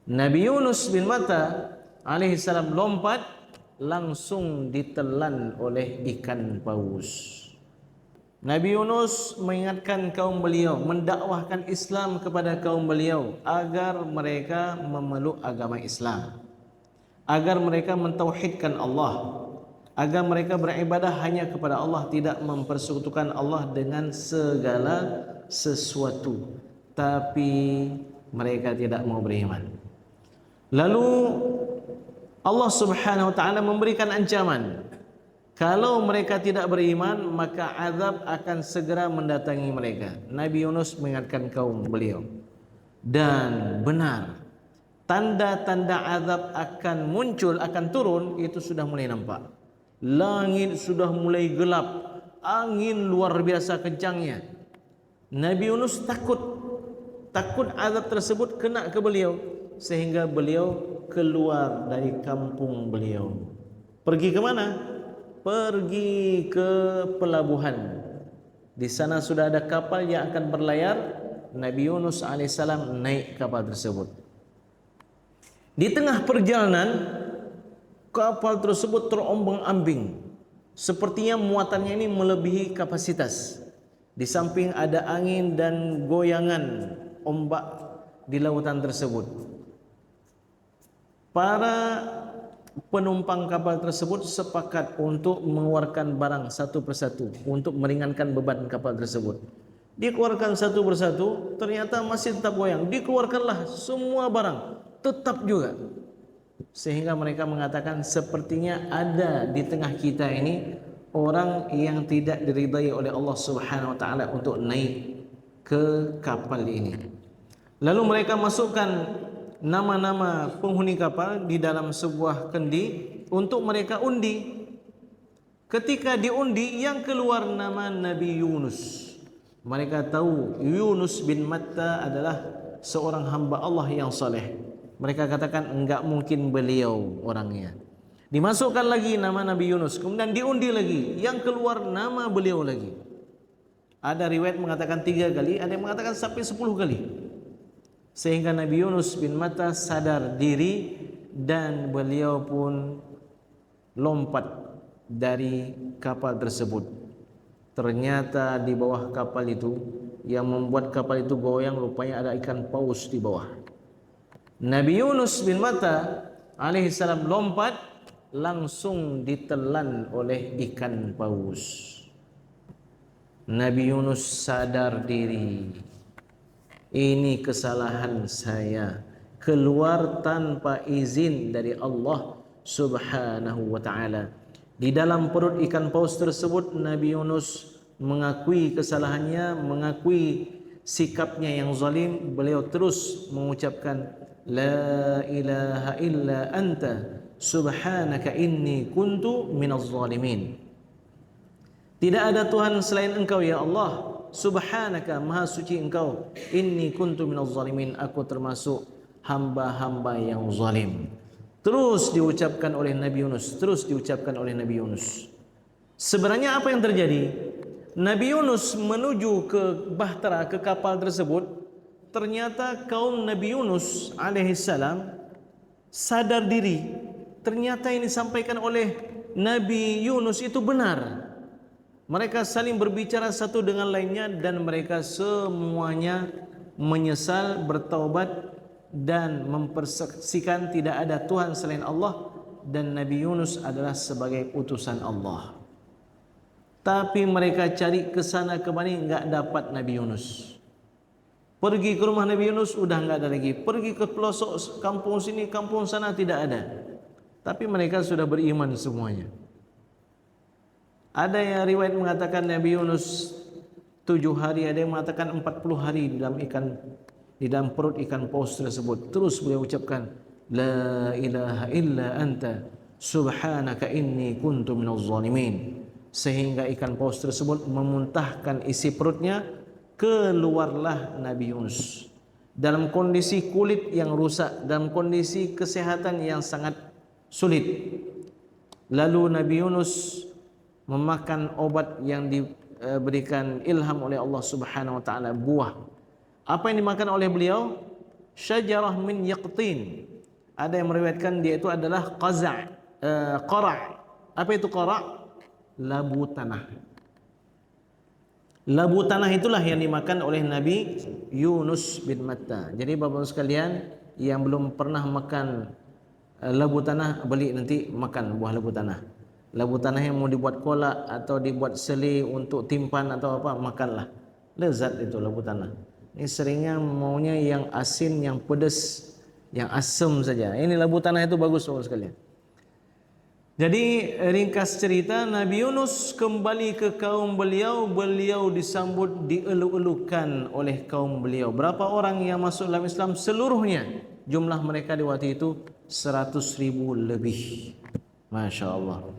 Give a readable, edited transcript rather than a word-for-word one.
Nabi Yunus bin Matta alaihissalam lompat, langsung ditelan oleh ikan paus. Nabi Yunus mengingatkan kaum beliau, mendakwahkan Islam kepada kaum beliau agar mereka memeluk agama Islam, agar mereka mentauhidkan Allah, agar mereka beribadah hanya kepada Allah, tidak mempersekutukan Allah dengan segala sesuatu. Tapi mereka tidak mau beriman. Lalu Allah Subhanahu wa taala memberikan ancaman, kalau mereka tidak beriman maka azab akan segera mendatangi mereka. Nabi Yunus mengingatkan kaum beliau, dan benar, tanda-tanda azab akan muncul, akan turun, itu sudah mulai nampak. Langit sudah mulai gelap, angin luar biasa kencangnya. Nabi Yunus takut azab tersebut kena ke beliau, sehingga beliau keluar dari kampung beliau. Pergi ke mana? Pergi ke pelabuhan. Di sana sudah ada kapal yang akan berlayar. Nabi Yunus alaihissalam naik kapal tersebut. Di tengah perjalanan, kapal tersebut terombang-ambing. Sepertinya muatannya ini melebihi kapasitas. Di samping ada angin dan goyangan ombak di lautan tersebut. Para penumpang kapal tersebut sepakat untuk mengeluarkan barang satu persatu untuk meringankan beban kapal tersebut. Dikeluarkan satu persatu, ternyata masih tetap goyang. Dikeluarkanlah semua barang, tetap juga. Sehingga mereka mengatakan, sepertinya ada di tengah kita ini orang yang tidak diridai oleh Allah Subhanahu wa taala untuk naik ke kapal ini. Lalu mereka masukkan nama-nama penghuni kapal di dalam sebuah kendi untuk mereka undi. Ketika diundi, yang keluar nama Nabi Yunus. Mereka tahu Yunus bin Matta adalah seorang hamba Allah yang saleh. Mereka katakan enggak mungkin beliau orangnya. Dimasukkan lagi nama Nabi Yunus, kemudian diundi lagi, yang keluar nama beliau lagi. Ada riwayat mengatakan 3 kali, ada yang mengatakan sampai 10 kali. Sehingga Nabi Yunus bin Matta sadar diri dan beliau pun lompat dari kapal tersebut. Ternyata di bawah kapal itu, yang membuat kapal itu goyang, rupanya ada ikan paus di bawah. Nabi Yunus bin Matta alaihissalam lompat, langsung ditelan oleh ikan paus. Nabi Yunus sadar diri, ini kesalahan saya, keluar tanpa izin dari Allah Subhanahu wa taala. Di dalam perut ikan paus tersebut, Nabi Yunus mengakui kesalahannya, mengakui sikapnya yang zalim. Beliau terus mengucapkan, la ilaha illa anta subhanaka inni kuntu minaz zalimin. Tidak ada Tuhan selain Engkau ya Allah, subhanaka, maha suci Engkau, inni kuntu minaz zalimin, aku termasuk hamba-hamba yang zalim. Terus diucapkan oleh Nabi Yunus, terus diucapkan oleh Nabi Yunus. Sebenarnya apa yang terjadi? Nabi Yunus menuju ke bahtera, ke kapal tersebut. Ternyata kaum Nabi Yunus alaihissalam sadar diri. Ternyata yang disampaikan oleh Nabi Yunus itu benar. Mereka saling berbicara satu dengan lainnya dan mereka semuanya menyesal, bertaubat dan mempersaksikan tidak ada Tuhan selain Allah dan Nabi Yunus adalah sebagai utusan Allah. Tapi mereka cari ke sana kemari, enggak dapat Nabi Yunus. Pergi ke rumah Nabi Yunus, udah enggak ada lagi. Pergi ke pelosok kampung sini, kampung sana, tidak ada. Tapi mereka sudah beriman semuanya. Ada yang riwayat mengatakan Nabi Yunus 7 hari, ada yang mengatakan 40 hari di dalam perut ikan paus tersebut. Terus beliau ucapkan, la ilaha illa anta subhanaka inni kuntu minaz zalimin. Sehingga ikan paus tersebut memuntahkan isi perutnya, keluarlah Nabi Yunus dalam kondisi kulit yang rusak, dalam kondisi kesehatan yang sangat sulit. Lalu Nabi Yunus memakan obat yang diberikan ilham oleh Allah Subhanahu wa taala, buah. Apa yang dimakan oleh beliau? syajarah min yaqtin. Ada yang meriwayatkan dia itu adalah qara'. Apa itu qara'? Labu tanah. Labu tanah itulah yang dimakan oleh Nabi Yunus bin Matta. Jadi bapak-bapak sekalian yang belum pernah makan labu tanah, beli nanti makan buah labu tanah. Labu tanah yang mau dibuat kolak atau dibuat sele untuk timpan atau apa, makanlah. Lezat itu labu tanah. Ini seringnya maunya yang asin, yang pedas, yang asam saja. Ini labu tanah itu bagus bapak sekalian. Jadi ringkas cerita, Nabi Yunus kembali ke kaum beliau. Beliau disambut, dieluk-elukan oleh kaum beliau. Berapa orang yang masuk dalam Islam? Seluruhnya. Jumlah mereka di waktu itu 100.000 lebih. Masya Allah.